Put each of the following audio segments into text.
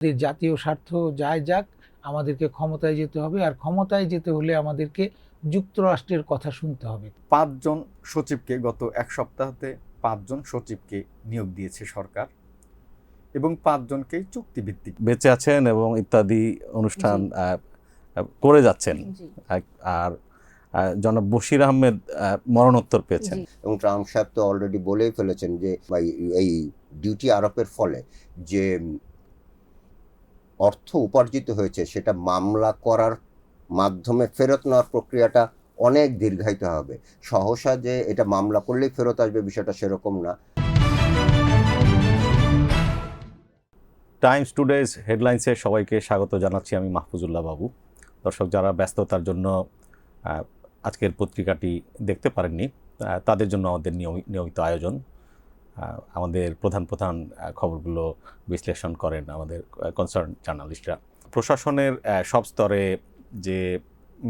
জাতীয় স্বার্থ যাই যাক, আমাদেরকে ক্ষমতায় যেতে হবে, আর ক্ষমতায় যেতে হলে আমাদেরকে যুক্তরাষ্ট্রের কথা শুনতে হবে। 5 জন সচিবকে গত এক সপ্তাহতে 5 জন সচিবকে নিয়োগ দিয়েছে সরকার এবং 5 জনকেই চুক্তিভিত্তিক বেঁচে আছেন এবং ইত্যাদি অনুষ্ঠান করে যাচ্ছেন। আর জনাব বশির আহমেদ মরণোত্তর পেয়েছেন এবং ট্রাম্প সাহেব তো অলরেডি বলেই ফেলেছেন যে এই ডিউটি আরোপের ফলে যে অর্থ উপার্জিত হয়েছে সেটা মামলা করার মাধ্যমে ফেরত নেওয়ার প্রক্রিয়াটা অনেক দীর্ঘায়িত হবে। সহসা যে এটা মামলা করলেই ফেরত আসবে বিষয়টা সেরকম না। টাইমস টুডেজ হেডলাইন্সে সবাইকে স্বাগত জানাচ্ছি। আমি মাহফুজুল্লাহ বাবু। দর্শক যারা ব্যস্ততার জন্য আজকের পত্রিকাটি দেখতে পারেননি, তাদের জন্য আমাদের নিয়মিত আয়োজন। আমাদের প্রধান খবরগুলো বিশ্লেষণ করেন আমাদের কনসার্ন জার্নালিস্টরা। প্রশাসনের সব স্তরে যে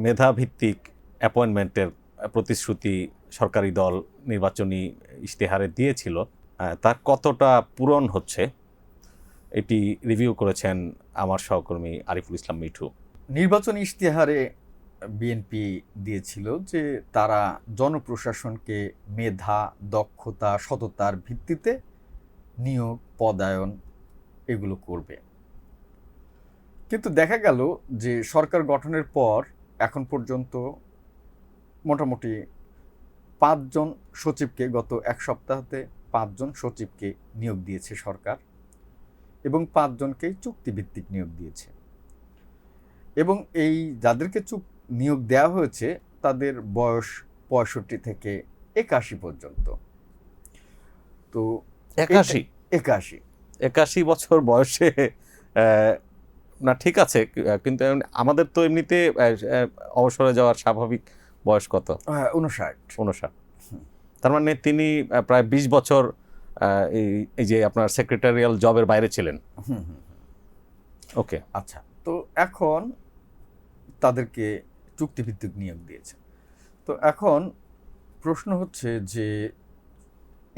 মেধাভিত্তিক অ্যাপয়েন্টমেন্টের প্রতিশ্রুতি সরকারি দল নির্বাচনী ইশতেহারে দিয়েছিল, তার কতটা পূরণ হচ্ছে এটি রিভিউ করেছেন আমার সহকর্মী আরিফুল ইসলাম মিঠু। নির্বাচনী ইশতেহারে বিএনপি দিয়েছিল যে তারা জনপ্রশাসনকে মেধা, দক্ষতা, সততার ভিত্তিতে নিয়োগ, পদায়ন এগুলো করবে। কিন্তু দেখা গেল যে সরকার গঠনের পর এখন পর্যন্ত মোটামুটি 5 জন সচিবকে গত এক সপ্তাহতে 5 জন সচিবকে নিয়োগ দিয়েছে সরকার এবং 5 জনকেই চুক্তিভিত্তিক নিয়োগ দিয়েছে। এবং এই যাদেরকে নিয়োগ দেওয়া হয়েছে তাদের বয়স 65 থেকে 81 পর্যন্ত। তো 81 বছর বয়সে না, ঠিক আছে, কিন্তু আমাদের তো এমনিতে অবসরে যাওয়ার স্বাভাবিক বয়স কত? 59। তার মানে তিনি প্রায় 20 বছর এই যে আপনার সেক্রেটারিয়াল জবের বাইরে ছিলেন। ওকে, আচ্ছা। তো এখন তাদেরকে চুক্তিভিত্তিক নিয়োগ দিয়েছে। তো এখন প্রশ্ন হচ্ছে যে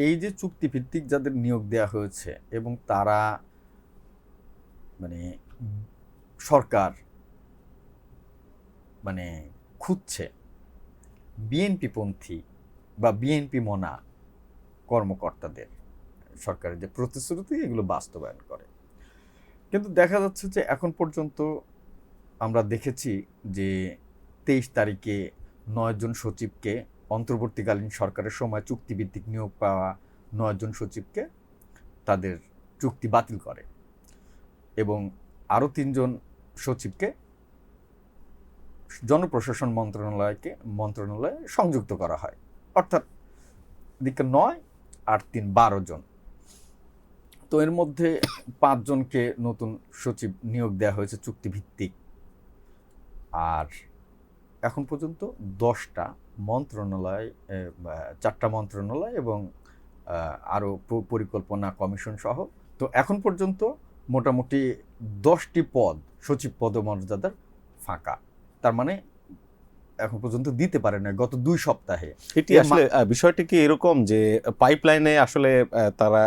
এই যে চুক্তিভিত্তিক যাদের নিয়োগ দেওয়া হয়েছে এবং তারা মানে সরকার মানে খুঁজছে বিএনপিপন্থী বা বিএনপি মনা কর্মকর্তাদের, সরকারের যে প্রতিশ্রুতি এগুলো বাস্তবায়ন করে। কিন্তু দেখা যাচ্ছে যে এখন পর্যন্ত আমরা দেখেছি যে 23 তারিখে 9 জন সচিবকে, অন্তর্বর্তীকালীন সরকারের সময় চুক্তিভিত্তিক নিয়োগ পাওয়া 9 জন সচিবকে তাদের চুক্তি বাতিল করে এবং আরও 3 জন সচিবকে জনপ্রশাসন মন্ত্রণালয়ে সংযুক্ত করা হয়। অর্থাৎ দিকে 9 আর 3 12 জন। তো এর মধ্যে 5 জনকে নতুন সচিব নিয়োগ দেওয়া হয়েছে চুক্তিভিত্তিক। আর এখন পর্যন্ত 10টা মন্ত্রণালয়, 4টা মন্ত্রণালয় এবং আরও পরিকল্পনা কমিশন সহ, তো এখন পর্যন্ত মোটামুটি 10টি পদ, সচিব পদমর্যাদার ফাঁকা। তার মানে এখন পর্যন্ত দিতে পারে না গত 2 সপ্তাহে। এটি আসলে বিষয়টি কি এরকম যে পাইপলাইনে আসলে তারা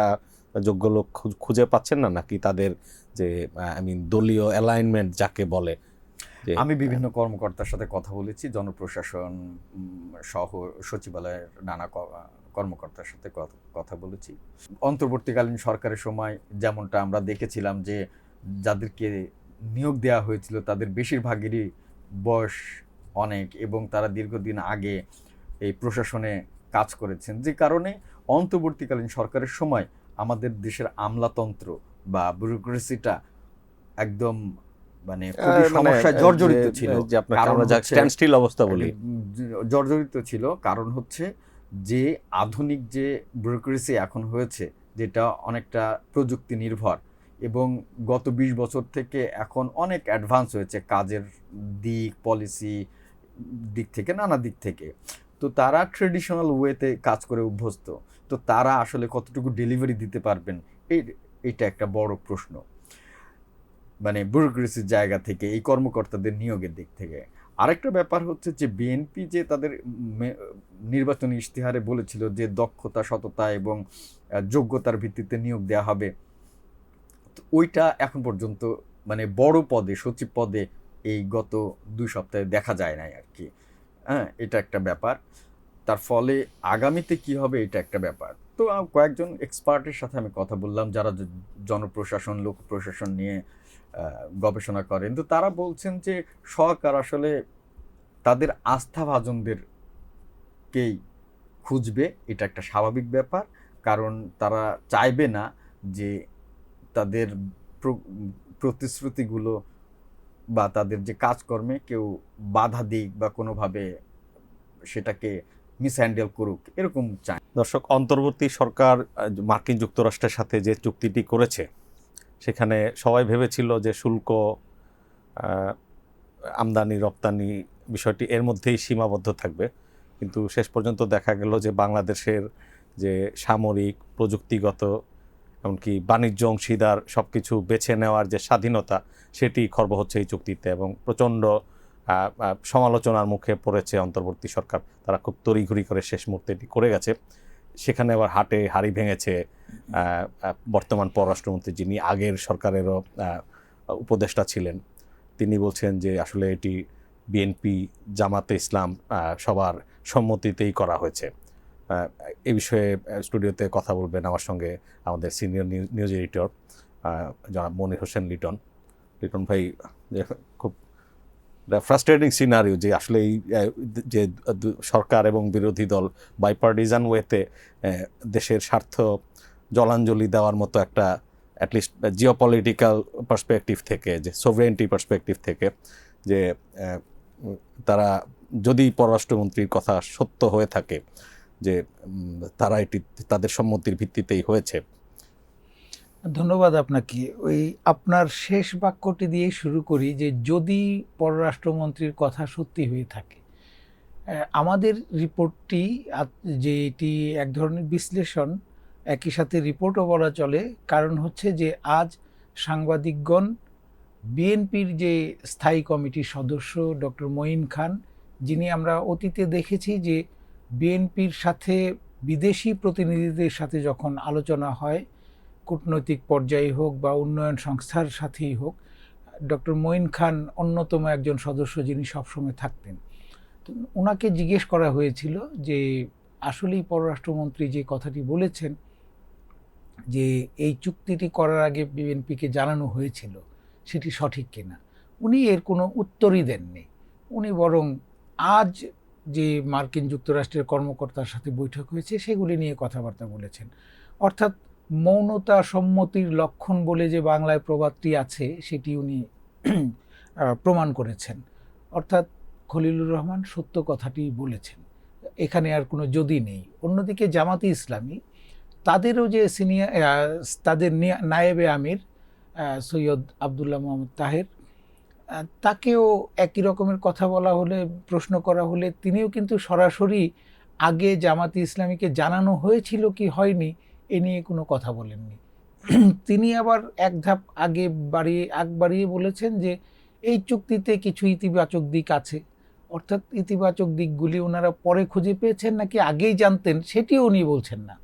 যোগ্য লোক খুঁজে পাচ্ছেন না, নাকি তাদের যে দলীয় অ্যালাইনমেন্ট যাকে বলে? আমি বিভিন্ন কর্মকর্তার সাথে কথা বলেছি, জনপ্রশাসন সহ সচিবালয়ের নানা কর্মকর্তার সাথে কথা বলেছি। অন্তর্বর্তীকালীন সরকারের সময় যেমনটা আমরা দেখেছিলাম যে যাদেরকে নিয়োগ দেওয়া হয়েছিল তাদের বেশিরভাগেরই বয়স অনেক এবং তারা দীর্ঘদিন আগে এই প্রশাসনে কাজ করেছেন, যে কারণে অন্তর্বর্তীকালীন সরকারের সময় আমাদের দেশের আমলাতন্ত্র বা ব্যুরোক্রেসিটা একদম সমস্যায় জর্জরিত ছিল। জর্জরিত ছিল কারণ হচ্ছে যে আধুনিক যে ব্যুরোক্রেসি এখন হয়েছে, যেটা অনেকটা প্রযুক্তি নির্ভর এবং গত 20 বছর থেকে এখন অনেক অ্যাডভান্স হয়েছে কাজের দিক, পলিসি দিক থেকে, নানা দিক থেকে। তো তারা ট্রেডিশনাল ওয়েতে কাজ করে অভ্যস্ত। তো তারা আসলে কতটুকু ডেলিভারি দিতে পারবেন, এইটা একটা বড় প্রশ্ন, ব্যুরোক্রেসির জায়গা থেকে, এই কর্মকর্তাদের নিয়োগের দিক থেকে। আরেকটা ব্যাপার হচ্ছে যে বিএনপি যে তাদের নির্বাচনী ইশতেহারে বলেছিল যে দক্ষতা, সততা এবং যোগ্যতার ভিত্তিতে নিয়োগ দেওয়া হবে, ওইটা এখন পর্যন্ত মানে বড় পদে সচিব পদে এই গত 2 সপ্তাহে দেখা যায় নাই আর কি। হ্যাঁ, এটা একটা ব্যাপার। তার ফলে আগামীতে কি হবে এটা একটা ব্যাপার। তো কয়েকজন এক্সপার্টের সাথে আমি কথা বললাম যারা জনপ্রশাসন লোক প্রশাসন নিয়ে গবেষণা করেন। তো তারা বলছেন যে সরকার আসলে তাদের আস্থাভাজনদেরকেই খুঁজবে, এটা একটা স্বাভাবিক ব্যাপার। কারণ তারা চাইবে না যে তাদের প্রতিশ্রুতিগুলো বা তাদের যে কাজকর্মে কেউ বাধা দিক বা কোনোভাবে সেটাকে মিসহ্যান্ডেল করুক, এরকম চায়। দর্শক, অন্তর্বর্তী সরকার মার্কিন যুক্তরাষ্ট্রের সাথে যে চুক্তিটি করেছে সেখানে সবাই ভেবেছিল যে শুল্ক, আমদানি রপ্তানি বিষয়টি এর মধ্যেই সীমাবদ্ধ থাকবে, কিন্তু শেষ পর্যন্ত দেখা গেল যে বাংলাদেশের যে সামরিক, প্রযুক্তিগত, এমনকি বাণিজ্য অংশীদার সব কিছু বেছে নেওয়ার যে স্বাধীনতা সেটি খর্ব হচ্ছে এই চুক্তিতে, এবং প্রচণ্ড সমালোচনার মুখে পড়েছে অন্তর্বর্তী সরকার। তারা খুব তড়িঘড়ি করে শেষ মুহূর্তে এটি করে গেছে। সেখানে আবার হাড়ি ভেঙেছে বর্তমান পররাষ্ট্রমন্ত্রী, যিনি আগের সরকারেরও উপদেষ্টা ছিলেন। তিনি বলছেন যে আসলে এটি বিএনপি, জামাতে ইসলাম সবার সম্মতিতেই করা হয়েছে। এই বিষয়ে স্টুডিওতে কথা বলবেন আমার সঙ্গে আমাদের সিনিয়র নিউজ এডিটর জনাব মনির হোসেন লিটন। লিটন ভাই, খুব ফ্রাস্ট্রেটিং সিনারিও যে আসলে এই যে সরকার এবং বিরোধী দল বাইপার্টিজান ওয়েতে দেশের স্বার্থ জলাঞ্জলি দেওয়ার মতো একটা অ্যাটলিস্ট জিওপলিটিক্যাল পার্সপেক্টিভ থেকে, যে সোভরেন্টি পার্সপেক্টিভ থেকে, যে তারা যদি পররাষ্ট্রমন্ত্রীর কথা সত্য হয়ে থাকে যে তারা এটি তাদের সম্মতির ভিত্তিতেই হয়েছে। ধন্যবাদ আপনাকে। ওই আপনার শেষ বাক্যটি দিয়েই শুরু করি যে যদি পররাষ্ট্রমন্ত্রীর কথা সত্যি হয়ে থাকে। আমাদের রিপোর্টটি যে এটি এক ধরনের বিশ্লেষণ, একই সাথে রিপোর্টও বলা চলে। কারণ হচ্ছে যে আজ সাংবাদিকগণ বিএনপির যে স্থায়ী কমিটির সদস্য ডক্টর মঈন খান, যিনি আমরা অতীতে দেখেছি যে বিএনপির সাথে বিদেশি প্রতিনিধিদের সাথে যখন আলোচনা হয়, কূটনৈতিক পর্যায়ে হোক বা উন্নয়ন সংস্থার সাথেই হোক, ডক্টর মঈন খান অন্যতম একজন সদস্য যিনি সবসময় থাকতেন। তো ওনাকে জিজ্ঞেস করা হয়েছিল যে আসলেই পররাষ্ট্রমন্ত্রী যে কথাটি বলেছেন যে এই চুক্তিটি করার আগে বিএনপিকে জানানো হয়েছিল সেটি সঠিক কিনা, উনি এর কোনো উত্তরই দেননি। উনি বরং আজ যে মার্কিন যুক্তরাষ্ট্রের কর্মকর্তার সাথে বৈঠক হয়েছে সেগুলি নিয়ে কথাবার্তা বলেছেন। অর্থাৎ মৌনতা সম্মতির লক্ষণ বলে যে বাংলায় প্রবাদটি আছে সেটি উনি প্রমাণ করেছেন। অর্থাৎ খলিলুর রহমান সত্য কথাটি বলেছেন, এখানে আর কোনো যদি নেই। অন্যদিকে জামাতে ইসলামী, তাদেরও যে সিনিয়র, তাদের নায়েবে আমির সৈয়দ আবদুল্লাহ মোহাম্মদ তাহের, তাকেও একই রকমের কথা বলা হলে, প্রশ্ন করা হলে তিনিও কিন্তু সরাসরি আগে জামাতে ইসলামীকে জানানো হয়েছিল কি হয়নি এ নিয়ে কোনো কথা বলেননি। তিনি আবার এক ধাপ আগ বাড়িয়ে বলেছেন যে এই চুক্তিতে কিছু ইতিবাচক দিক আছে। অর্থাৎ ইতিবাচক দিকগুলি ওনারা পরে খুঁজে পেয়েছেন নাকি আগেই জানতেন সেটিও উনি বলছেন না।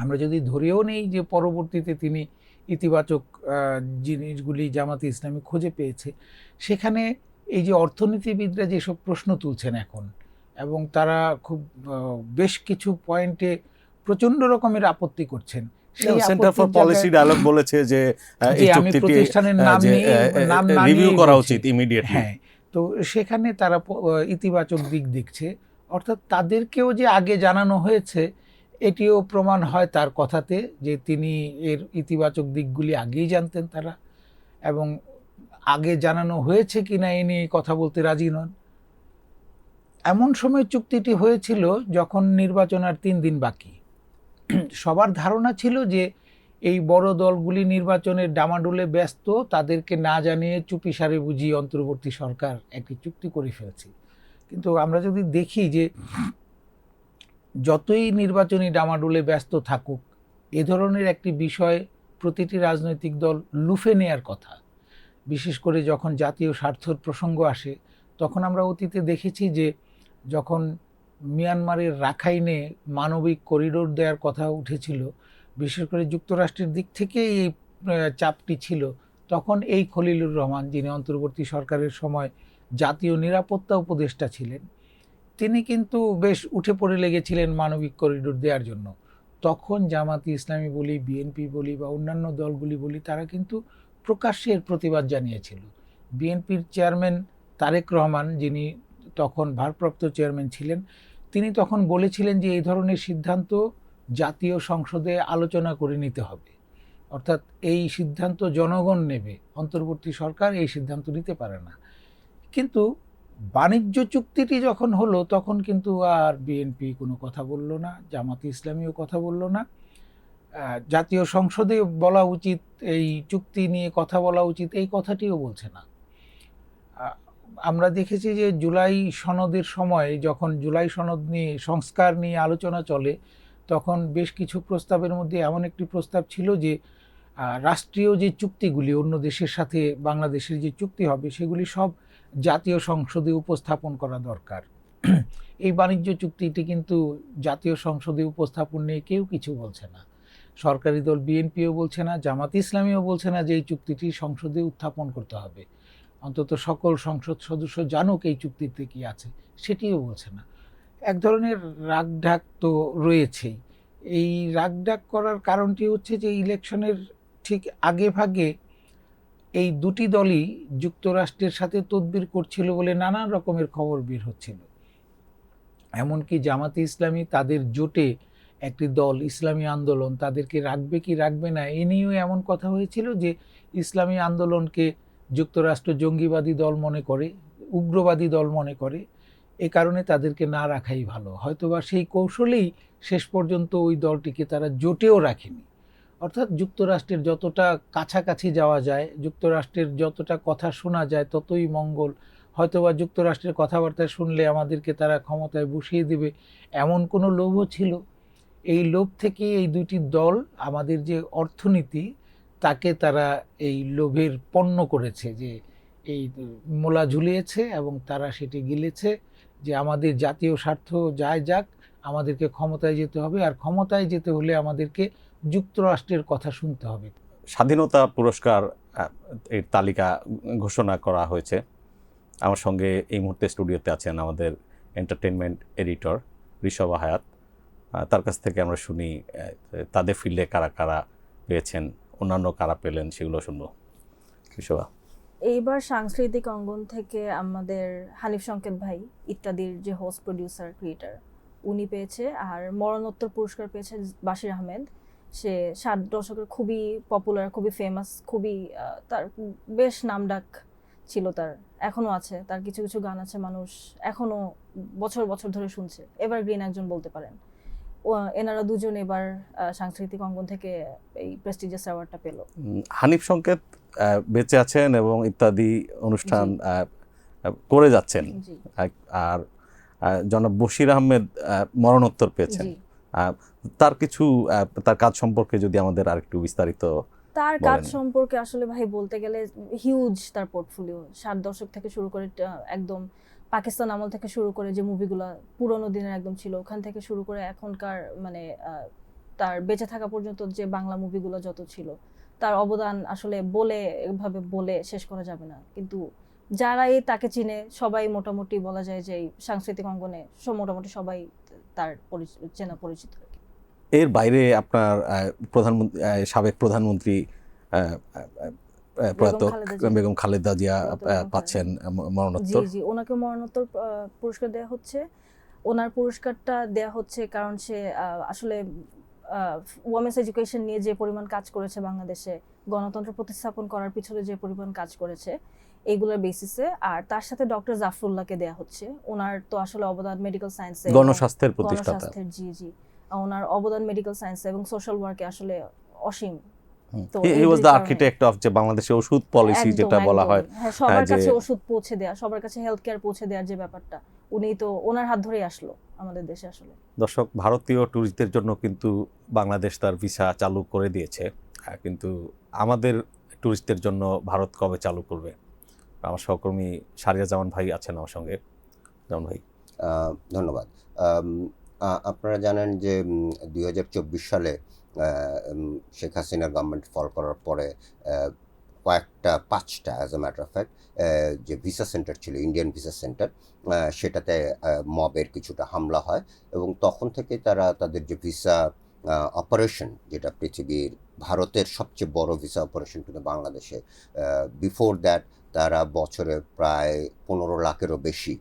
আমরা যদি ধরেও নেই যে পরবর্তীতে তিনি ইতিবাচক জিনিসগুলি জামাতে ইসলামী খুঁজে পেয়েছে, সেখানে এই যে অর্থনীতিবিদরা যেসব প্রশ্ন তুলছেন এখন, এবং তারা খুব বেশ কিছু পয়েন্টে প্রচণ্ড রকমের আপত্তি করছেন। সেন্টার ফর পলিসি ডায়ালগ বলেছে যে এই চুক্তিটি প্রতিষ্ঠানের নাম রিভিউ করা উচিত ইমিডিয়েটলি। হ্যাঁ, তো সেখানে তারা ইতিবাচক দিক দেখছে। অর্থাৎ তাদেরকেও যে আগে জানানো হয়েছে এটিও প্রমাণ হয় তার কথাতে যে তিনি এর ইতিবাচক দিকগুলি আগেই জানতেন তারা, এবং আগে জানানো হয়েছে কিনা এ নিয়ে কথা বলতে রাজি নন। এমন সময় চুক্তিটি হয়েছিল যখন নির্বাচন আর 3 দিন বাকি। সবার ধারণা ছিল যে এই বড় দলগুলি নির্বাচনের ডামাডোলে ব্যস্ত, তাদেরকে না জানিয়ে চুপিসারে বুঝিয়ে অন্তর্বর্তী সরকার একটি চুক্তি করে ফেলছে। কিন্তু আমরা যদি দেখি যে যতই নির্বাচনী ডামাডোলে ব্যস্ত থাকুক, এ ধরনের একটি বিষয় প্রতিটি রাজনৈতিক দল লুফে নেয়ার কথা। বিশেষ করে যখন জাতীয় স্বার্থের প্রসঙ্গ আসে, তখন আমরা অতীতে দেখেছি যে যখন মিয়ানমারের রাখাইনে মানবিক করিডোর দেওয়ার কথা উঠেছিল, বিশেষ করে যুক্তরাষ্ট্রের দিক থেকে এই চাপটি ছিল, তখন এই খলিলুর রহমান, যিনি অন্তর্বর্তী সরকারের সময় জাতীয় নিরাপত্তা উপদেষ্টা ছিলেন, তিনি কিন্তু বেশ উঠে পড়ে লেগেছিলেন মানবিক করিডোর দেওয়ার জন্য। তখন জামাতি ইসলামী বলি, বিএনপি বলি বা অন্যান্য দলগুলি বলি, তারা কিন্তু প্রকাশ্যে এর প্রতিবাদ জানিয়েছিল। বিএনপির চেয়ারম্যান তারেক রহমান, যিনি তখন ভারপ্রাপ্ত চেয়ারম্যান ছিলেন, তিনি তখন বলেছিলেন যে এই ধরনের সিদ্ধান্ত জাতীয় সংসদে আলোচনা করে নিতে হবে, অর্থাৎ এই সিদ্ধান্ত জনগণ নেবে, অন্তর্বর্তী সরকার এই সিদ্ধান্ত নিতে পারে না। কিন্তু বাণিজ্য চুক্তিটি যখন হলো, তখন কিন্তু আর বিএনপি কোনো কথা বলল না, জামাতে ইসলামীও কথা বলল না। জাতীয় সংসদে বলা উচিত, এই চুক্তি নিয়ে কথা বলা উচিত, এই কথাটিও বলছে না। আমরা দেখেছি যে জুলাই সনদের সময়, যখন জুলাই সনদ নিয়ে সংস্কার নিয়ে আলোচনা চলে, তখন বেশ কিছু প্রস্তাবের মধ্যে এমন একটি প্রস্তাব ছিল যে রাষ্ট্রীয় যে চুক্তিগুলি অন্য দেশের সাথে বাংলাদেশের যে চুক্তি হবে, সেগুলি সব জাতীয় সংসদে উপস্থাপন করা দরকার। এই বাণিজ্য চুক্তিটি কিন্তু জাতীয় সংসদে উপস্থাপন নিয়ে কেউ কিছু বলছে না। সরকারি দল বিএনপিও বলছে না, জামাত ইসলামীও বলছে না যে এই চুক্তিটি সংসদে উত্থাপন করতে হবে, অন্তত সকল সংসদ সদস্য জানুক এই চুক্তিতে কি আছে, সেটিও বলছে না। এক ধরনের রাগঢাক তো রয়েছেই। এই রাগঢাক করার কারণটি হচ্ছে যে ইলেকশনের ঠিক আগে ভাগে এই দুটি দলই যুক্তরাষ্ট্রের সাথে তদবির করছিল বলে নানান রকমের খবর বের হচ্ছিল। এমনকি জামাতে ইসলামী তাদের জোটে একটি দল ইসলামী আন্দোলন, তাদেরকে রাখবে কি রাখবে না এ নিয়েও এমন কথা হয়েছিল যে ইসলামী আন্দোলনকে যুক্তরাষ্ট্র জঙ্গিবাদী দল মনে করে, উগ্রবাদী দল মনে করে, এ কারণে তাদেরকে না রাখাই ভালো। হয়তোবা সেই কৌশলেই শেষ পর্যন্ত ওই দলটিকে তারা জোটেও রাখেনি। অর্থাৎ যুক্তরাষ্ট্রের যতটা কাছাকাছি যাওয়া যায়, যুক্তরাষ্ট্রের যতটা কথা শোনা যায়, ততই মঙ্গল। হয়তোবা যুক্তরাষ্ট্রের কথাবার্তা শুনলে আমাদেরকে তারা ক্ষমতায় বসিয়ে দেবে, এমন কোনো লোভও ছিল। এই লোভ থেকে এই দুটি দল আমাদের যে অর্থনীতি, তাকে তারা এই লোভের পণ্য করেছে, যে এই মোলা ঝুলিয়েছে এবং তারা সেটি গিলেছে, যে আমাদের জাতীয় স্বার্থ যায় যাক, আমাদেরকে ক্ষমতায় যেতে হবে, আর ক্ষমতায় যেতে হলে আমাদেরকে যুক্তরাষ্ট্রের কথা শুনতে হবে। স্বাধীনতা পুরস্কার এর তালিকা ঘোষণা করা হয়েছে। আমার সঙ্গে এই মুহূর্তে স্টুডিওতে আছেন আমাদের এন্টারটেনমেন্ট এডিটর ঋষভ হায়াত। তার কাছ থেকে আমরা শুনি তাদের ফিল্ডে কারা কারা পেয়েছেন, অন্যান্য কারা পেলেন, সেগুলো শুনবো। ঋষভা, এইবার সাংস্কৃতিক অঙ্গন থেকে আমাদের হানিফ সংকেত ভাই ইত্যাদির যে হোস্ট, প্রডিউসার, ক্রিয়েটার, উনি পেয়েছে। আর মরণোত্তর পুরস্কার পেয়েছে বাশির আহমেদ। সে 60 দশকের খুবই পপুলার, খুবই ফেমাস, খুবই তার বেশ নামডাক ছিল, তার এখনো আছে, তার কিছু কিছু গান আছে মানুষ এখনো বছর বছর ধরে শুনছে, এভারগ্রিন একজন বলতে পারেন। এনারা দুজন এবার সাংস্কৃতিক অঙ্গন থেকে এই প্রেস্টিজিয়াস অ্যাওয়ার্ডটা পেল। হানিফ সংকেত বেঁচে আছেন এবং ইত্যাদি অনুষ্ঠান করে যাচ্ছেন, আর জনাব বশির আহমেদ মরণোত্তর পেয়েছেন। তার কিছু তার কাজ সম্পর্কে যদি আমাদের আরেকটু বিস্তারিত। তার কাজ সম্পর্কে আসলে ভাই বলতে গেলে হিউজ তার পোর্টফোলিও। 60 দশক থেকে শুরু করে একদম পাকিস্তান আমল থেকে শুরু করে যে মুভিগুলো পুরোনো দিনের একদম ছিল, ওখান থেকে শুরু করে এখনকার মানে তার বেঁচে থাকা পর্যন্ত যে বাংলা মুভিগুলো যত ছিল, তার অবদান আসলে বলে শেষ করা যাবে না। কিন্তু যারাই তাকে চিনে সবাই মোটামুটি বলা যায় যে সাংস্কৃতিক অঙ্গনে মোটামুটি সবাই তার চেনা পরিচিত। এর বাইরে আপনার সাবেক প্রধানমন্ত্রী প্রয়াত বেগম খালেদা জিয়া পাচ্ছেন মরণোত্তর। জি, ওনাকে মরণোত্তর পুরস্কার দেওয়া হচ্ছে। ওনার পুরস্কারটা দেওয়া হচ্ছে কারণ সে আসলে ওমেন্স এডুকেশন নিয়ে যে পরিমাণ কাজ করেছে বাংলাদেশে, গণতন্ত্র প্রতিস্থাপন করার পিছনে যে পরিমাণ কাজ করেছে, এইগুলোর বেসিসে। আর তার সাথে ডক্টর জাফরুল্লাহকে দেওয়া হচ্ছে। ওনার তো আসলে অবদান মেডিকেল সায়েন্সে, গণস্বাস্থ্যের প্রতিষ্ঠাতা, জি, ওনার অবদান মেডিকেল সায়েন্স এবং সোশ্যাল ওয়ার্কে আসলে অসীম। হি ওয়াজ দ্য আর্কিটেক্ট অফ যে বাংলাদেশের ওষুধ পলিসি যেটা বলা হয়, সবার কাছে ওষুধ পৌঁছে দেয়া, সবার কাছে হেলথ কেয়ার পৌঁছে দেওয়ার যে ব্যাপারটা, উনি তো ওনার হাত ধরেই আসলো আমাদের দেশে। আসলে দর্শক, ভারতীয় ট্যুরিস্টদের জন্য কিন্তু বাংলাদেশ তার ভিসা চালু করে দিয়েছে, কিন্তু আমাদের ট্যুরিস্টদের জন্য ভারত কবে চালু করবে? আমার সহকর্মী শারিয়া জামান ভাই আছেন আমার সঙ্গে। জামান ভাই, ধন্যবাদ। আপনারা জানেন যে 2024 সালে শেখ হাসিনার গভর্নমেন্ট ফল করার পরে পাঁচটা as a matter of fact যে ভিসা সেন্টার ছিল, ইন্ডিয়ান ভিসা সেন্টার, সেটাতে মবের কিছুটা হামলা হয় এবং তখন থেকে তারা তাদের যে ভিসা অপারেশন, যেটা পৃথিবীর ভারতের সবচেয়ে বড় ভিসা অপারেশন কিন্তু বাংলাদেশে, বিফোর দ্যাট তারা বছরে প্রায় 15 লাখেরও বেশি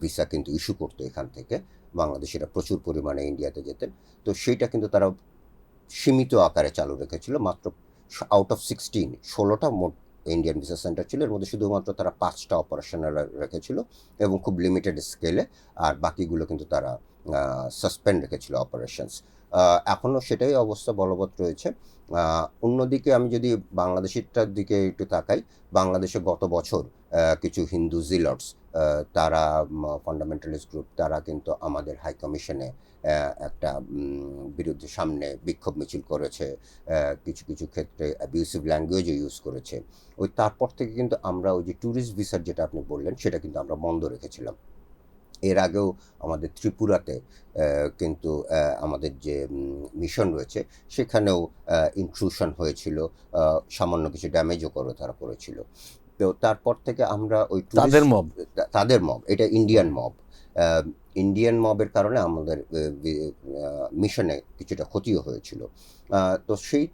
ভিসা কিন্তু ইস্যু করতো এখান থেকে। বাংলাদেশিরা প্রচুর পরিমাণে ইন্ডিয়াতে যেতেন। তো সেইটা কিন্তু তারা সীমিত আকারে চালু রেখেছিল, মাত্র আউট অফ 16টা মোট ইন্ডিয়ান ভিসা সেন্টার ছিল, এর মধ্যে শুধুমাত্র তারা 5টা অপারেশনাল রেখেছিল এবং খুব লিমিটেড স্কেলে, আর বাকিগুলো কিন্তু তারা সাসপেন্ড রেখেছিল অপারেশনস। এখনও সেটাই অবস্থা বলবৎ রয়েছে। অন্যদিকে আমি যদি বাংলাদেশিরটার দিকে একটু তাকাই, বাংলাদেশে গত বছর কিছু হিন্দু জিলটস, তারা ফান্ডামেন্টালিস্ট গ্রুপ, তারা কিন্তু আমাদের হাই কমিশনে একটা বিরুদ্ধে সামনে বিক্ষোভ মিছিল করেছে, কিছু কিছু ক্ষেত্রে অ্যাবিউসিভ ল্যাঙ্গুয়েজও ইউজ করেছে। ওই তারপর থেকে কিন্তু আমরা ওই যে ট্যুরিস্ট ভিসার যেটা আপনি বললেন সেটা কিন্তু আমরা বন্ধ রেখেছিলাম। এর আগেও আমাদের ত্রিপুরাতে কিন্তু আমাদের যে মিশন রয়েছে সেখানেও ইন্ট্রুশন হয়েছিল, সামান্য কিছু ড্যামেজও তারা করেছিল। তো তারপর থেকে আমরা ওই তাদের মব, এটা ইন্ডিয়ান মব, ইন্ডিয়ান মবের কারণে আমাদের মিশনে কিছুটা ক্ষতিও হয়েছিল। তো সেই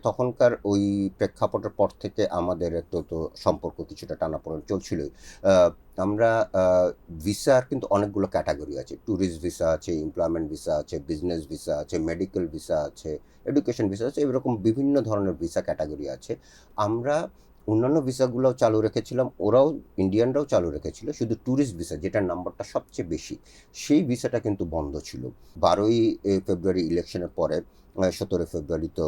তখনকার ওই প্রেক্ষাপটের পর থেকে আমাদের একটু তো সম্পর্ক কিছুটা টানাপোড়েন চলছিলই। আমরা ভিসার কিন্তু অনেকগুলো ক্যাটাগরি আছে, ট্যুরিস্ট ভিসা আছে, এমপ্লয়মেন্ট ভিসা আছে, বিজনেস ভিসা আছে, মেডিকেল ভিসা আছে, এডুকেশন ভিসা আছে, এরকম বিভিন্ন ধরনের ভিসা ক্যাটাগরি আছে। আমরা অন্যান্য ভিসাগুলোও চালু রেখেছিলাম, ওরাও ইন্ডিয়ানরাও চালু রেখেছিল, শুধু ট্যুরিস্ট ভিসা যেটার নাম্বারটা সবচেয়ে বেশি, সেই ভিসাটা কিন্তু বন্ধ ছিল। 12ই ফেব্রুয়ারি ইলেকশনের পরে 17 ফেব্রুয়ারি তো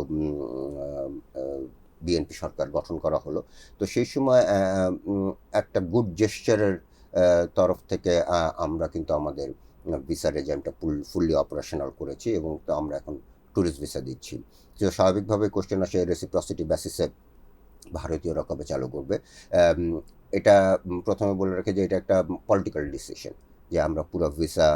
বিএনপি সরকার গঠন করা হলো। তো সেই সময় একটা গুড জেস্চারের তরফ থেকে আমরা কিন্তু আমাদের ভিসা রেজিমটা ফুললি অপারেশনাল করেছি এবং তো আমরা এখন ট্যুরিস্ট ভিসা দিচ্ছি। তো স্বাভাবিকভাবে কোশ্চেন আসে রেসিপ্রসিটি বেসিসে ভারতীয়রা কবে চালু করবে। এটা প্রথমে বলে রাখে যে এটা একটা পলিটিক্যাল ডিসিশন, যে আমরা পুরো ভিসা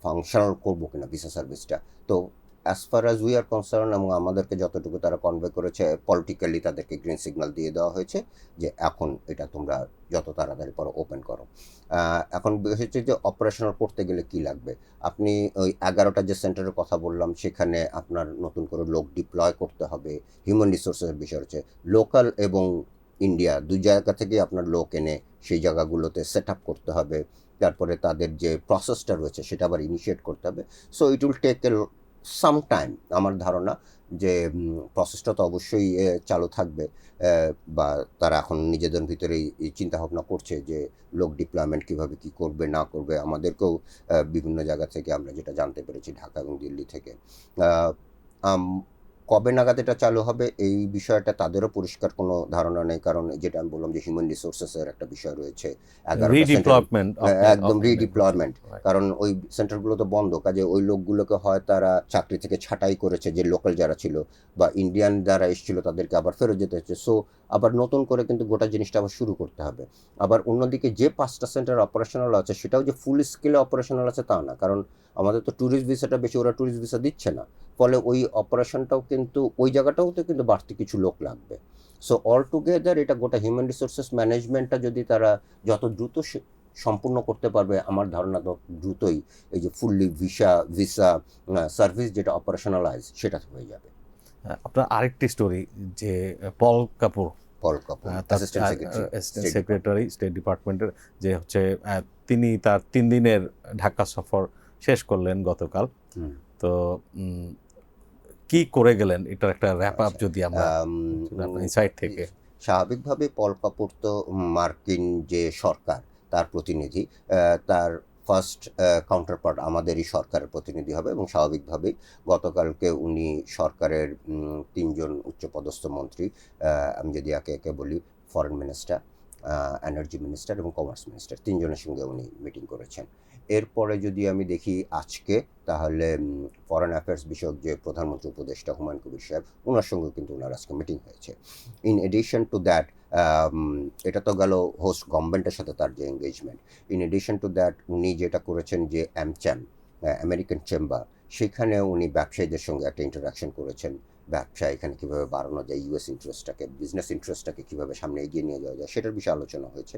ফাংশনাল করবো কিনা ভিসা সার্ভিসটা। তো as far as we are concern, এবং আমাদেরকে যতটুকু তারা কনভে করেছে, পলিটিক্যালি তাদেরকে গ্রিন সিগন্যাল দিয়ে দেওয়া হয়েছে যে এখন এটা তোমরা যত তাড়াতাড়ি পরে ওপেন করো। এখন হচ্ছে যে অপারেশনাল করতে গেলে কি লাগবে, আপনি ওই 11টা যে সেন্টারের কথা বললাম সেখানে আপনার নতুন করে লোক ডিপ্লয় করতে হবে। হিউম্যান রিসোর্সের বিষয় হচ্ছে লোকাল এবং ইন্ডিয়া দুই জায়গা থেকে আপনার লোক এনে সেই জায়গাগুলোতে সেট আপ করতে হবে, তারপরে তাদের যে প্রসেসটা রয়েছে সেটা আবার ইনিশিয়েট করতে হবে। So it will take some time. আমার ধারণা যে প্রসেসটা তো অবশ্যই চালু থাকবে, বা তারা এখন নিজেদের ভিতরেই চিন্তা ভাবনা করছে যে লোক ডিপ্লয়মেন্ট কীভাবে কী করবে না করবে। আমাদেরকেও বিভিন্ন জায়গা থেকে আমরা যেটা জানতে পেরেছি, ঢাকা এবং দিল্লি থেকে, কবে নাগাদ এটা চালু হবে এই বিষয়টা তাদেরও পরিষ্কার কোনো ধারণা নেই, কারণ যেটা আমি বললাম যে হিউম্যান রিসোর্সেসের একটা বিষয় রয়েছে, একদম রিডিপ্লয়মেন্ট, কারণ ওই সেন্টারগুলো তো বন্ধ, কাজে ওই লোকগুলোকে হয় তারা চাকরি থেকে ছাঁটাই করেছে যে লোকাল যারা ছিল, বা ইন্ডিয়ান যারা এসেছিল তাদেরকে আবার ফেরত যেতে হচ্ছে। সো আবার নতুন করে কিন্তু গোটা জিনিসটা আবার শুরু করতে হবে। আবার অন্যদিকে যে 5টা সেন্টার অপারেশনাল আছে সেটাও যে ফুল স্কেলে অপারেশনাল আছে তা না, কারণ আমাদের তো ট্যুরিস্ট ভিসাটা বেশি, ওরা ট্যুরিস্ট ভিসা দিচ্ছে না, ফলে ওই অপারেশনটাও কিন্তু ওই জায়গাটাও তো কিন্তু বাড়তি কিছু লোক লাগবে। সো অল টুগেদার এটা গোটা হিউম্যান রিসোর্সেস ম্যানেজমেন্টটা যদি তারা যত দ্রুত সম্পূর্ণ করতে পারবে, আমার ধারণা তত দ্রুতই এই যে ফুললি ভিসা সার্ভিস যেটা অপারেশনালাইজ সেটা হয়ে যাবে। আপনার আরেকটি স্টোরি যে পল কাপুর অ্যাসিস্ট্যান্ট সেক্রেটারি স্টেট ডিপার্টমেন্টের, যে হচ্ছে তিনি তার 3 দিনের ঢাকা সফর শেষ করলেন গতকাল। তো কি করে গেলেন, এটার একটা র্যাপ আপ যদি আমরা আপনার ইনসাইট থেকে। স্বাভাবিকভাবে পল কাপুর তো মার্কিন যে সরকার তার প্রতিনিধি, তার ফার্স্ট কাউন্টারপার্ট আমাদেরই সরকারের প্রতিনিধি হবে, এবং স্বাভাবিকভাবেই গতকালকে উনি সরকারের 3জন উচ্চপদস্থ মন্ত্রী, আমি যদি একে একে বলি, ফরেন মিনিস্টার, এনার্জি মিনিস্টার এবং কমার্স মিনিস্টার, 3জনের সঙ্গে উনি মিটিং করেছেন। এরপরে যদি আমি দেখি আজকে, তাহলে ফরেন অ্যাফেয়ার্স বিষয়ক যে প্রধানমন্ত্রী উপদেষ্টা হুমায়ুন কবির সাহেব, ওনার সঙ্গেও কিন্তু ওনার আজকে মিটিং হয়েছে। ইন এডিশন টু দ্যাট, এটা তো গেল হোস্ট গভর্নমেন্টের সাথে তার যে engagement. In addition to that উনি যেটা করেছেন যে AmCham, আমেরিকান চেম্বার, সেখানে উনি ব্যবসায়ীদের সঙ্গে একটা ইন্টারাকশন করেছেন, ব্যবসা এখানে কীভাবে বাড়ানো যায়, ইউএস ইন্টারেস্টটাকে, বিজনেস ইন্টারেস্টটাকে কীভাবে সামনে এগিয়ে নিয়ে যাওয়া যায় সেটার বিষয়ে আলোচনা হয়েছে।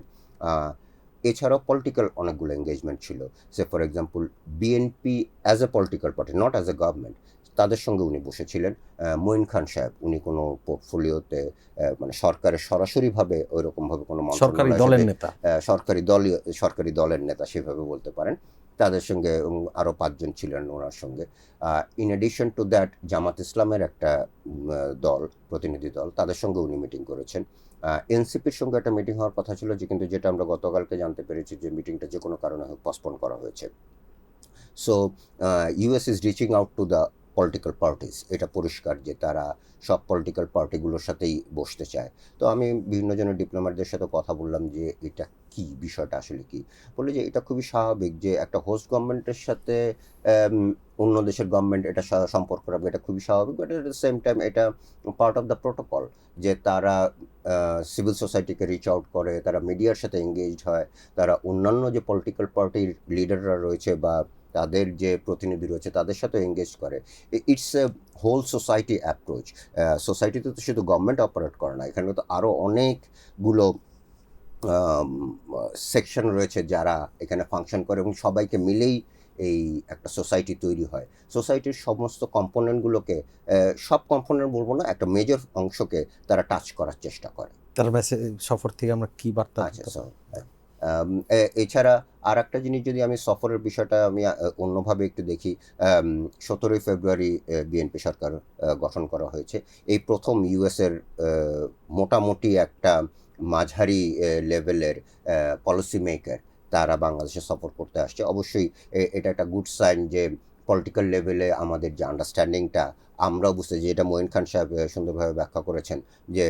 এছাড়াও পলিটিক্যাল অনেকগুলো এঙ্গেজমেন্ট ছিল। Say for example BNP as a political party, not as a government, তাদের সঙ্গে উনি বসেছিলেন। মঈন খান সাহেব, উনি কোনো পোর্টফোলিওতে মানে সরকারের সরাসরিভাবে ওইরকমভাবে কোনো সরকারি মন্ত্রণালয়ের দলের সাথে নেতা, সরকারি দলের নেতা সেভাবে বলতে পারেন, তাদের সঙ্গে আরও 5 জন ছিলেন ওনার সঙ্গে। ইন এডিশন টু দ্যাট জামাত ইসলামের একটা দল, প্রতিনিধি দল, তাদের সঙ্গে উনি মিটিং করেছেন। এনসিপির সঙ্গে একটা মিটিং হওয়ার কথা ছিল, যে কিন্তু যেটা আমরা গতকালকে জানতে পেরেছি যে মিটিংটা যে কোনো কারণে পসপোন করা হয়েছে। So US is reaching out to the political parties, এটা পরিষ্কার যে তারা সব পলিটিক্যাল পার্টিগুলোর সাথেই বসতে চায়। তো আমি বিভিন্ন জনের ডিপ্লোম্যাটদের সাথে কথা বললাম যে এটা কি, বিষয়টা আসলে কি। বলে যে এটা খুবই স্বাভাবিক যে একটা হোস্ট গভর্নমেন্টের সাথে অন্য দেশের গভর্নমেন্ট এটা সম্পর্ক রাখবে, এটা খুবই স্বাভাবিক, but at the same time এটা পার্ট অফ দ্য প্রোটোকল যে তারা সিভিল সোসাইটিকে রিচ আউট করে, তারা মিডিয়ার সাথে এঙ্গেজড হয়, তারা অন্যান্য যে পলিটিক্যাল পার্টির লিডাররা রয়েছে বা তাদের যে প্রতিনিধি রয়েছে তাদের সাথে এঙ্গেজ করে। It's a whole society approach. সোসাইটিতে তো শুধু গভর্নমেন্ট অপারেট করে না, এখানে তো আরও অনেকগুলো সেকশন রয়েছে যারা এখানে ফাংশন করে, এবং সবাইকে মিলেই এই একটা সোসাইটি তৈরি হয়। সোসাইটির সমস্ত কম্পোনেন্টগুলোকে, সব কম্পোনেন্ট বলবো না, একটা মেজর অংশকে তারা টাচ করার চেষ্টা করে। তার মেসেজ সফর থেকে আমরা কি বার্তা আচ্ছা, এছাড়া আর একটা জিনিস, যদি আমি সফরের বিষয়টা আমি অন্যভাবে একটু দেখি, 17ই ফেব্রুয়ারি বিএনপি সরকার গঠন করা হয়েছে। এই প্রথম ইউএসের মোটামুটি একটা মাঝারি লেভেলের পলিসি মেকার তারা বাংলাদেশে সফর করতে আসছে। অবশ্যই এটা একটা গুড সাইন যে পলিটিক্যাল লেভেলে আমাদের যে আন্ডারস্ট্যান্ডিংটা, আমরাও বুঝতে, যে এটা মঈন খান সাহেব সুন্দরভাবে ব্যাখ্যা করেছেন যে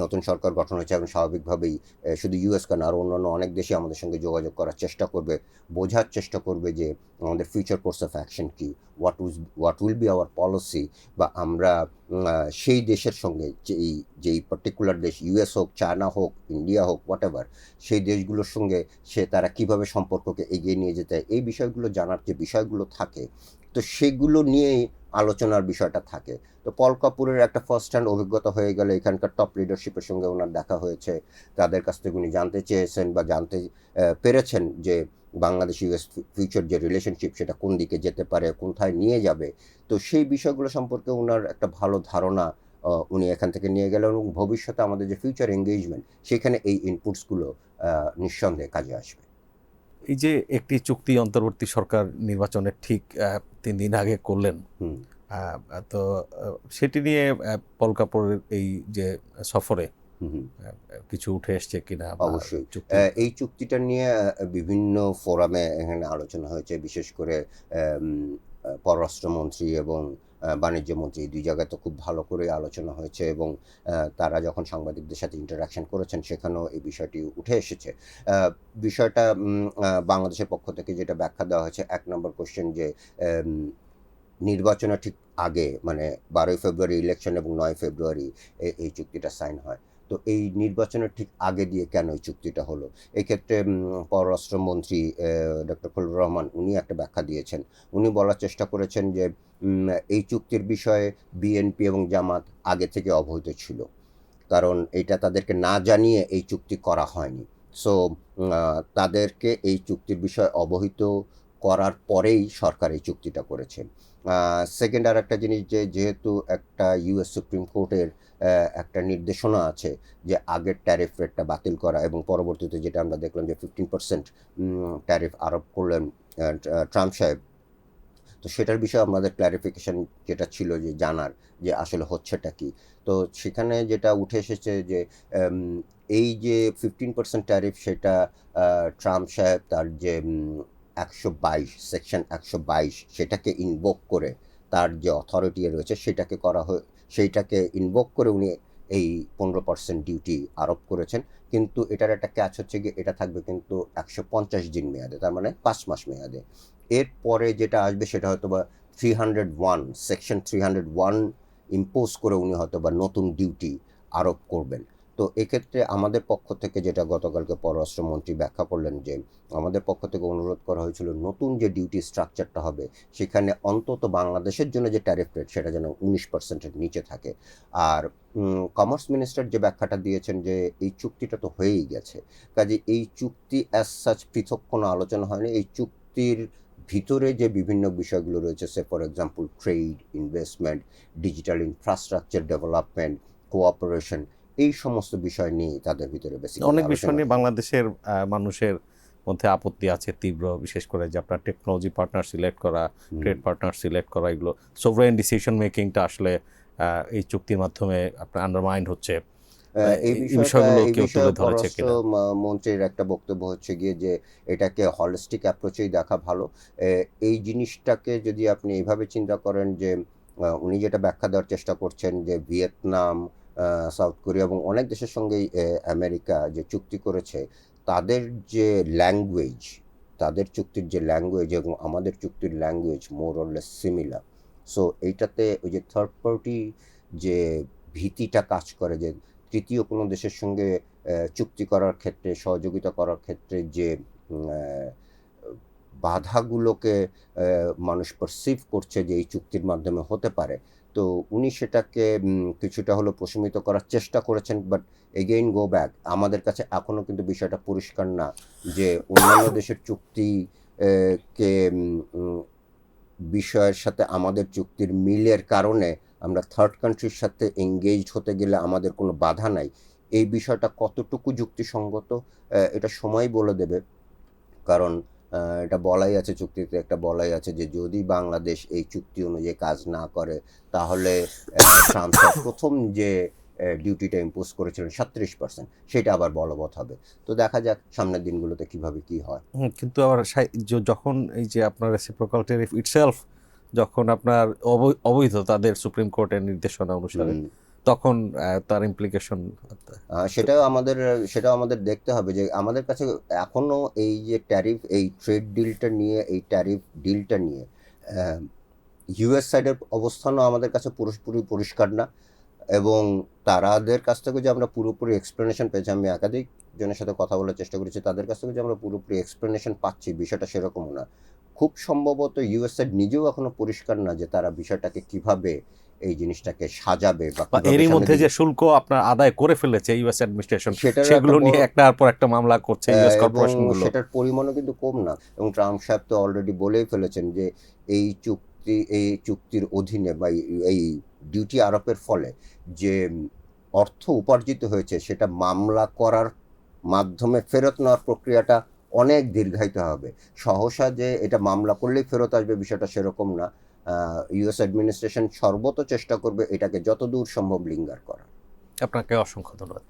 নতুন সরকার গঠন হয়েছে এবং স্বাভাবিকভাবেই শুধু ইউএস কেন, আরও অন্যান্য অনেক দেশই আমাদের সঙ্গে যোগাযোগ করার চেষ্টা করবে, বোঝার চেষ্টা করবে যে আমাদের ফিউচার কোর্স অফ অ্যাকশন কী, what will be our policy, বা আমরা সেই দেশের সঙ্গে যেই পার্টিকুলার দেশ, ইউএস হোক, চায়না হোক, ইন্ডিয়া হোক, হোয়াট এভার, সেই দেশগুলোর সঙ্গে তারা কীভাবে সম্পর্ককে এগিয়ে নিয়ে যেতে হয়, এই বিষয়গুলো জানার যে বিষয়গুলো থাকে, তো সেগুলো নিয়েই আলোচনার বিষয়টা থাকে। তো পল কাপুরের একটা ফার্স্ট হ্যান্ড অভিজ্ঞতা হয়ে গেলে, এখানকার টপ লিডারশিপের সঙ্গে ওনার দেখা হয়েছে, তাদের কাছ থেকে উনি জানতে চেয়েছেন বা জানতে পেরেছেন যে বাংলাদেশ ইউএস ফিউচার যে রিলেশনশিপ সেটা কোন দিকে যেতে পারে, কোথায় নিয়ে যাবে। তো সেই বিষয়গুলো সম্পর্কে ওনার একটা ভালো ধারণা উনি এখান থেকে নিয়ে গেলেন, এবং ভবিষ্যতে আমাদের যে ফিউচার এঙ্গেজমেন্ট সেখানে এই ইনপুটসগুলো নিঃসন্দেহে কাজে আসবে। এই যে একটি চুক্তি অন্তর্বর্তী সরকার নির্বাচনের ঠিক 3 দিন আগে করলেন, তো সেটি নিয়ে পল কাপুরের এই যে সফরে কিছু উঠে এসছে কিনা? অবশ্যই এই চুক্তিটা নিয়ে বিভিন্ন ফোরামে এখানে আলোচনা হয়েছে, বিশেষ করে পররাষ্ট্রমন্ত্রী এবং বাণিজ্য মন্ত্রী, 2 জায়গায় তো খুব ভালো করে আলোচনা হয়েছে, এবং তারা যখন সাংবাদিকদের সাথে ইন্টারাকশন করেছেন সেখানেও এই বিষয়টি উঠে এসেছে। বিষয়টা বাংলাদেশের পক্ষ থেকে যেটা ব্যাখ্যা দেওয়া হয়েছে, 1 নম্বর কোশ্চেন যে নির্বাচনের ঠিক আগে, মানে 12ই ফেব্রুয়ারি ইলেকশন এবং 9 ফেব্রুয়ারি এই চুক্তিটা সাইন হয়। তো এই নির্বাচনের ঠিক আগে দিয়ে কেন এই চুক্তিটা হলো? এক্ষেত্রে পররাষ্ট্রমন্ত্রী ডক্টর খলিলুর রহমান উনি একটা ব্যাখ্যা দিয়েছেন। উনি বলার চেষ্টা করেছেন যে এই চুক্তির বিষয়ে বিএনপি এবং জামাত আগে থেকে অবহিত ছিল, কারণ এটা তাদেরকে না জানিয়ে এই চুক্তি করা হয়নি। সো তাদেরকে এই চুক্তির বিষয়ে অবহিত করার পরেই সরকার এই চুক্তিটা করেছে। সেকেন্ড আর একটা জিনিস, যেহেতু একটা ইউএস সুপ্রিম কোর্টের একটা নির্দেশনা আছে যে আগের ট্যারিফ রেটটা বাতিল করা, এবং পরবর্তীতে যেটা আমরা দেখলাম যে 15% ট্যারিফ আরোপ করলেন ট্রাম্প সাহেব। তো সেটার বিষয়ে আমাদের ক্ল্যারিফিকেশন যেটা ছিল, যে জানার যে আসলে হচ্ছেটা কি। তো সেখানে যেটা উঠে এসেছে যে এই যে 15% ট্যারিফ, সেটা ট্রাম্প সাহেব তার যে 122 সেকশন 122 সেটাকে ইনভোক করে, তার যে অথরিটি রয়েছে সেইটাকে ইনভোক করে উনি এই 15% ডিউটি আরোপ করেছেন। কিন্তু এটার একটা ক্যাচ হচ্ছে গিয়ে, এটা থাকবে কিন্তু 150 দিন মেয়াদে, তার মানে 5 মাস মেয়াদে। এরপরে যেটা আসবে সেটা হয়তো বা 301 সেকশন 301 ইম্পোজ করে উনি হয়তো বা নতুন ডিউটি আরোপ করবেন। তো এক্ষেত্রে আমাদের পক্ষ থেকে, যেটা গতকালকে পররাষ্ট্রমন্ত্রী ব্যাখ্যা করলেন, যে আমাদের পক্ষ থেকে অনুরোধ করা হয়েছিল নতুন যে ডিউটি স্ট্রাকচারটা হবে সেখানে অন্তত বাংলাদেশের জন্য যে ট্যারিফ রেট সেটা যেন 19%-এর নিচে থাকে। আর কমার্স মিনিস্টার যে ব্যাখ্যাটা দিয়েছেন যে এই চুক্তিটা তো হয়েই গেছে, কাজে এই চুক্তি অ্যাজ সাচ পৃথক কোনো আলোচনা হয়নি। এই চুক্তির ভিতরে যে বিভিন্ন বিষয়গুলো রয়েছে, say for example trade, investment, digital infrastructure development, cooperation, এই সমস্ত বিষয় নিয়ে তাদের ভিতরে অনেক বিষয় নিয়ে বাংলাদেশের মানুষের মধ্যে আপত্তি আছে তীব্র, বিশেষ করে যে আপনার টেকনোলজি পার্টনার সিলেক্ট করা, ট্রেড পার্টনার সিলেক্ট করা, এগুলো সোভরেন ডিসিশন মেকিংটা আসলে এই চুক্তির মাধ্যমে আপনার আন্ডারমাইন্ড হচ্ছে। এই বিষয়গুলো কেউ তুলে ধরেছে কিনা? মন্ত্রীর একটা বক্তব্য হচ্ছে গিয়ে যে এটাকে হলিস্টিক অ্যাপ্রোচেই দেখা ভালো। এই জিনিসটাকে যদি আপনি এইভাবে চিন্তা করেন যে উনি যেটা ব্যাখ্যা দেওয়ার চেষ্টা করছেন যে ভিয়েতনাম, সাউথ কোরিয়া এবং অনেক দেশের সঙ্গেই আমেরিকা যে চুক্তি করেছে, তাদের যে ল্যাঙ্গুয়েজ, তাদের চুক্তির যে ল্যাঙ্গুয়েজ এবং আমাদের চুক্তির language more or less similar. So এইটাতে ওই যে থার্ড পার্টি যে ভীতিটা কাজ করে, যে তৃতীয় কোনো দেশের সঙ্গে চুক্তি করার ক্ষেত্রে, সহযোগিতা করার ক্ষেত্রে যে বাধাগুলোকে মানুষ পারসিভ করছে যে এই চুক্তির মাধ্যমে হতে পারে, তো উনি সেটাকে কিছুটা হলো প্রশমিত করার চেষ্টা করেছেন। বাট এগেইন গো ব্যাক, আমাদের কাছে এখনও কিন্তু বিষয়টা পরিষ্কার না যে অন্যান্য দেশের চুক্তি কে বিষয়ের সাথে আমাদের চুক্তির মিলের কারণে আমরা থার্ড কান্ট্রির সাথে এঙ্গেজড হতে গেলে আমাদের কোনো বাধা নাই। এই বিষয়টা কতটুকু যুক্তিসঙ্গত এটা সময় বলে দেবে। কারণ এটা বলাই আছে, চুক্তিতে একটা বলাই আছে যে যদি বাংলাদেশ এই চুক্তি অনুযায়ী কাজ না করে তাহলে ট্রাম্প প্রথম যে ডিউটিটা ইম্পোজ করেছিলেন 37%, সেটা আবার বলবৎ হবে। তো দেখা যাক সামনের দিনগুলোতে কিভাবে কি হয়। কিন্তু আবার যখন এই যে আপনার রেসিপ্রোকাল ট্যারিফ ইটসেলফ যখন আপনার অবৈধ তাদের সুপ্রিম কোর্টের নির্দেশনা অনুসারে, তখন তার ইমপ্লিকেশন সেটাও আমাদের দেখতে হবে যে আমাদের কাছে এখনো এই যে ট্যারিফ, এই ট্রেড ডিলটা নিয়ে, এই ট্যারিফ ডিলটা নিয়ে ইউএস সাইডের অবস্থানও আমাদের কাছে পুরোপুরি পরিষ্কার না, এবং তাদের কাছ থেকে যে আমরা পুরোপুরি এক্সপ্লেনেশন পেয়েছি, আমি একাধিক জনের সাথে কথা বলার চেষ্টা করেছি, তাদের কাছ থেকে যে আমরা পুরোপুরি এক্সপ্লেনেশন পাচ্ছি বিষয়টা সেরকমও না। খুব সম্ভবত ইউএস সাইড নিজেও এখনো পরিষ্কার না যে তারা বিষয়টাকে কিভাবে এই জিনিসটাকে সাজাবে, বা এরই মধ্যে যে শুল্ক আপনার আদায় করে ফেলেছে ইউএস অ্যাডমিনিস্ট্রেশন, সেগুলো নিয়ে একটার পর একটা মামলা করছে ইউএস কর্পোরেশনগুলো। সেটার পরিমাণও কিন্তু কম না, এবং ট্রাম্প সাহেব তো অলরেডি বলেই ফেলেছেন যে এই চুক্তির অধীনে বা এই ডিউটি আরোপের ফলে যে অর্থ উপার্জিত হয়েছে সেটা মামলা করার মাধ্যমে ফেরত নেওয়ার প্রক্রিয়াটা অনেক দীর্ঘায়িত হবে। সহসা যে এটা মামলা করলেই ফেরত আসবে বিষয়টা সেরকম না। ইউএস অ্যাডমিনিস্ট্রেশন সর্বত চেষ্টা করবে এটাকে যতদূর সম্ভব লিঙ্গার করা। আপনাকে অসংখ্য ধন্যবাদ।